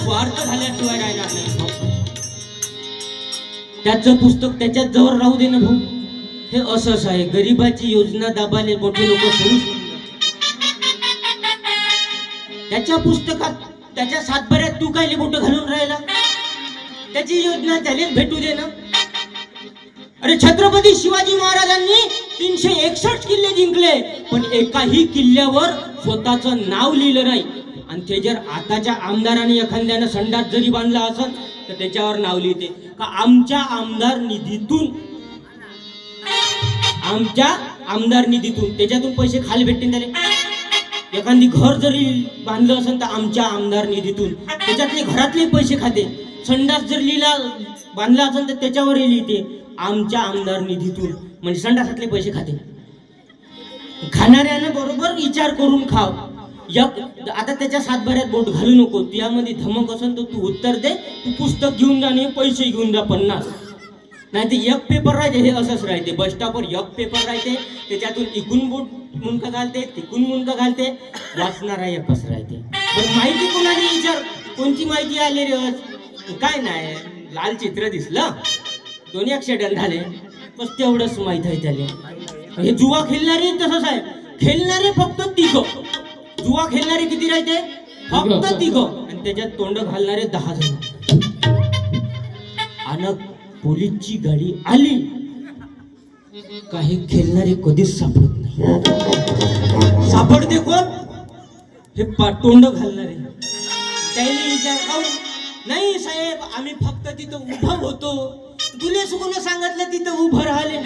स्वार्थ झाल्याशिवाय राहिला नाही. त्याचं पुस्तक त्याच्यात जवळ राहू दे ना भाऊ. हे असंच आहे, गरिबाची योजना दाबाले मोठे लोक सुरू. त्याच्या पुस्तकात त्याच्या सातबाऱ्यात तू काय बोट घालून राहिला? त्याची योजना त्यालाच भेटू दे ना. अरे छत्रपती शिवाजी महाराजांनी 361 किल्ले जिंकले, पण एकाही किल्ल्यावर स्वतःचं नाव लिहिलं नाही. आणि ते जर आताच्या आमदारांनी एखाद्यानं संडास जरी बांधला असेल तर त्याच्यावर नाव लिहिते का आमच्या आमदार निधीतून, आमच्या आमदार निधीतून. त्याच्यातून पैसे खाली भेटतील त्याला. एखादी घर जरी बांधलं असेल तर आमच्या आमदार निधीतून, त्याच्यातले घरातले पैसे खाते. संडास जर लिहिला बांधला असेल तर त्याच्यावरही लिहिते आमच्या आमदार निधीतून, म्हणजे संडासातले पैसे खाते. खाणाऱ्यानं बरोबर विचार करून खाव. आता त्याच्या सातबाऱ्यात बोट घालू नको. त्यामध्ये धमक असेल तर तू उत्तर दे, तू पुस्तक घेऊन जा, पैसे घेऊन जा 50. नाही ते एक पेपर राहते. हे असंच राहते, बस स्टॉपवर एक पेपर राहते, त्याच्यातून इकून बोट मुंडका घालते, तिकून मुंडका घालते, वाचणारा एकच राहते. पण माहिती कोणाने विचार, कोणती माहिती आली रे? काय नाही, लाल चित्र दिसलं, 2 ऍक्सिडेंट झाले, बस तेवढंच माहित आहे त्याला. हे जुवा खेळणारे तसंच आहे. खेळणारे फक्त 3. जुवा खेळणारे किती राहते? फक्त 3. आणि त्याच्यात तोंड घालणारे 10 जण. आणि पोलीसची गाडी आली काही खेळणारे कधीच सापडत नाही. सापडते कोण? हे तोंड घालणारे. त्याने विचार खाऊ नाही साहेब, आम्ही फक्त तिथं उभं होतो, तुले सुकून सांगितलं तिथं उभं राहिले.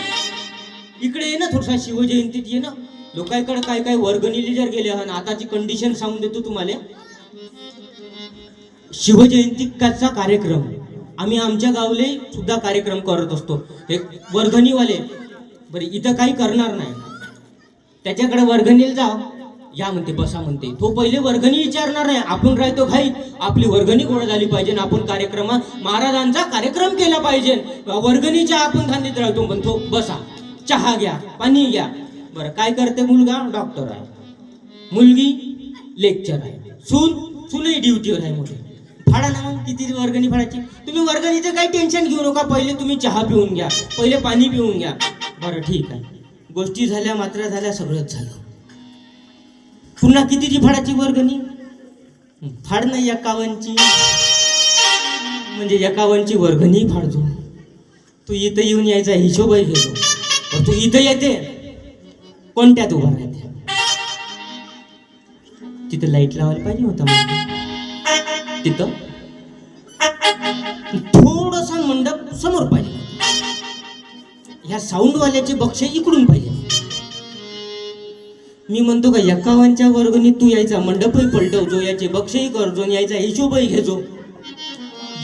इकडे ये ना, थोडसा शिवजयंतीत ये ना. लोकांकडे काय काय वर्गणीले जर गेले. आताची कंडिशन सांगून देतो तुम्हाला. शिवजयंतीचा कार्यक्रम आम्ही आमच्या गावले सुद्धा कार्यक्रम करत असतो. हे वर्गणीवाले बरे इथं काही करणार नाही, त्याच्याकडे वर्गणीला जाव, या म्हणते, बसा म्हणते. तो पहिले वर्गणी विचारणार आहे. आपण राहतो घाईत, आपली वर्गणी गोळा झाली पाहिजे, आपण कार्यक्रमात महाराजांचा कार्यक्रम केला पाहिजे. वर्गणीच्या आपण धांदीत राहतो, म्हणतो बसा, चहा घ्या, पाणी घ्या. बरं काय करते? मुलगा डॉक्टर आहे, मुलगी लेक्चर आहे, सूनही ड्युटीवर आहे. मोठे फाडा ना मग, किती वर्गणी फाडायची? तुम्ही वर्गणीचं काही टेन्शन घेऊ नका, पहिले तुम्ही चहा पिऊन घ्या, पहिले पाणी पिऊन घ्या. बरं ठीक आहे, गोष्टी झाल्या, मात्र झाल्या, सगळंच झालं. पुन्हा कितीची फाडाची वर्गणी? फाड नाही 51ची, म्हणजे 51ची वर्गणी फाडतो. तू इथं येऊन यायचा हिशोबही घेतो. तू इथं येते, कोणत्यात उभा राहते? तिथं लाईट लावायला पाहिजे होता. तिथं थोडासा मंडप समोर पाहिजे. ह्या साऊंडवाल्याचे बक्षे इकडून पाहिजे. मी म्हणतो का 51च्या वर्गणीत तू यायचा, मंडपही पलटवतो, याचे बक्षही करतो, यायचा हिशोबही घेतो.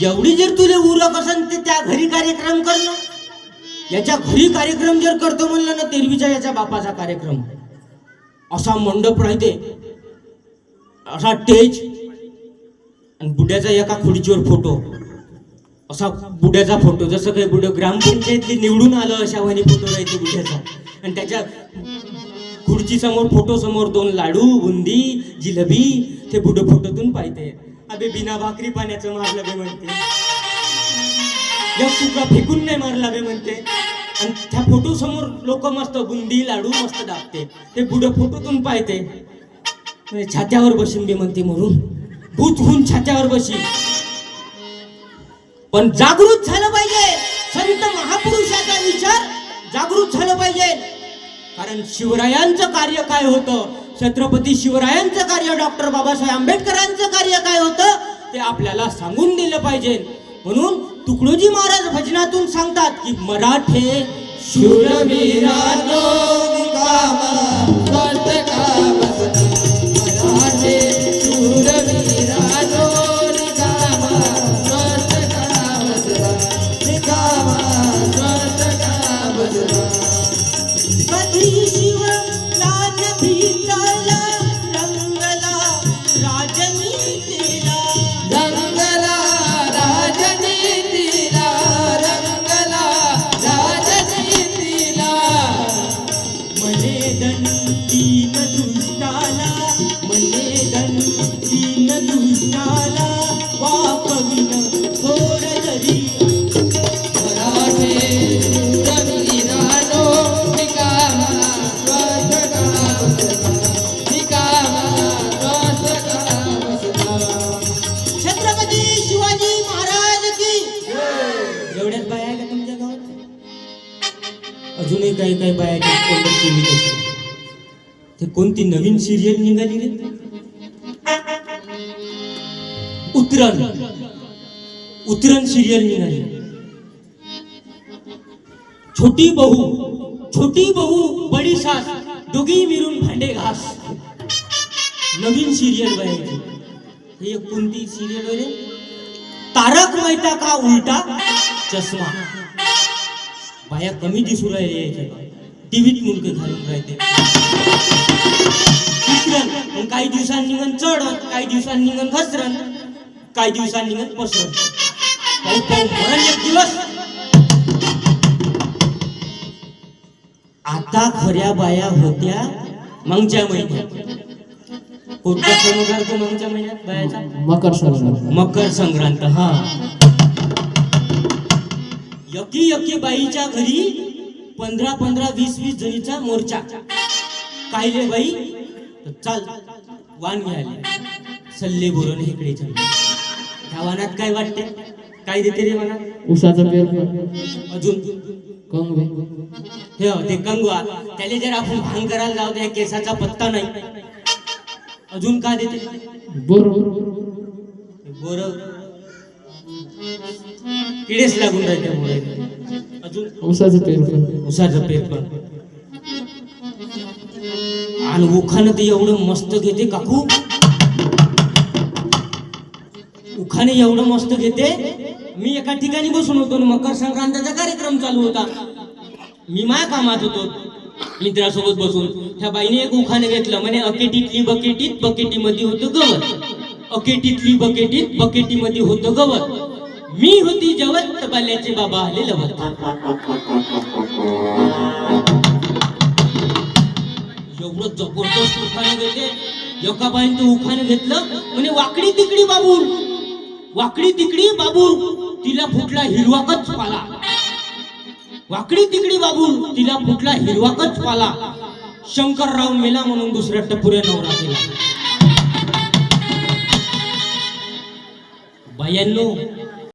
एवढी जर तुला उरक असेल तर त्या घरी कार्यक्रम करणं. याच्या घरी कार्यक्रम जर करतो म्हणलं ना, तेरवीच्या याच्या बापाचा कार्यक्रम, असा मंडप राहते, असा स्टेज, आणि बुड्याचा एका खुर्चीवर फोटो, असा बुड्याचा फोटो, जसं काही बुड ग्रामपंचायतली निवडून आलं अशा वाणी फोटो राहते बुड्याचा. आणि त्याच्या खुर्ची समोर, फोटो समोर 2 लाडू, बुंदी, जिलेबी. ते बुड फोटोतून पाहते, अबे बिना भाकरी पाण्याचं मारलं बे म्हणते, या तुका फेकून नाही मारला बे म्हणते. आणि त्या फोटो समोर लोक मस्त बुंदी लाडू मस्त दाबते. ते बुड फोटोतून पाहते, छात्यावर बशीन बे म्हणते, म्हणून भूत होऊन छात्यावर बशी. पण जागृत झालं पाहिजे. संत महापुरुषाचा विचार जागृत झालं पाहिजे. कारण शिवरायांचं कार्य काय होतं, छत्रपती शिवरायांचं कार्य, डॉक्टर बाबासाहेब आंबेडकरांचं कार्य काय होतं ते आपल्याला सांगून दिलं पाहिजे. म्हणून तुकडोजी महाराज भजनातून सांगतात की मराठे शूरवीरानो निकामा स्वार्थ कामस, मराठे शूरवीरानो निकामा स्वार्थ कामस, निकामा स्वार्थ कामस. कधी शिवरान भीतला रंगला राजनीतीला, रंगला राजनीतीला, रंगला राजनीतीला. मने दंडीन दुष्टा अजूनही काही काही बायाच्या तोंडात केली असेल. ते कोणती नवीन सिरियल निघाली रे? उतरण उतरण सिरियल निघाली. छोटी बहू बडी सास दोघी मिळून भांडे घास. नवीन सिरियल बायाची. हे कोणती सिरियल रे? तारक मेहता का उलटा चष्मा. बाया कमी दिसू राहिले टीव्हीत मुलगे घालून राहते. उतरण काही दिवसांनी निघन चढत, काही दिवसांनी निघन घसरण, काही दिवसांनी निघन पसरण. पाहू पाहू मरण एक दिवस. आता खऱ्या बाया होत्या मागच्या महिन्यात. कोणता सण उगारतो मागच्या महिन्यात बायाचा? मकर संक्रांत. हा, यकी बाईच्या घरी 15 20 जणीचा मोर्चा. कायले बाई? चाल वाण घ्यायला सल्ले बोरण इकडे चाल. त्या वाणात काय वाटते? काय देते रे वाणात? उसाचं पेर. अजून कंगवे. हे ते कंगवा. त्याला जर आपण भांग करायला जाऊ त्या केसाचा पत्ता नाही. अजून काय देते? बोर. किडेच लागून राहते. अजून उसाचं पेर. उसाचं पेर पण. आणि उखाणं ते एवढं मस्त घेते काकू. उखाणे एवढं मस्त घेते. मी एका ठिकाणी बसून होतो, मकर संक्रांतीचा कार्यक्रम चालू होता. मी माझ्या कामात होतो मित्रासोबत बसून. त्या बाईने एक उखाणं घेतलं. म्हणे अकेटीतली बकेटीत बकेटीमध्ये होतं गवत. अकेटीतली बकेटीत बकेटीमध्ये होतं गवत. मी होती जवत बाल्याचे बाबा आले लवत. एवढं जबरदस्त उखाणं घेते. एका बाईने तो उखाणं घेतलं. म्हणे वाकडी तिकडी बाबूल, वाकडी तिकडी बाबूल तिला फुटला हिरवाकच पाला. वाकडी तिकडी बाबूल तिला फुटला हिरवाकच पाला. शंकरराव मेला म्हणून दुसऱ्या टपुऱ्या नवरा केला. बायांनो,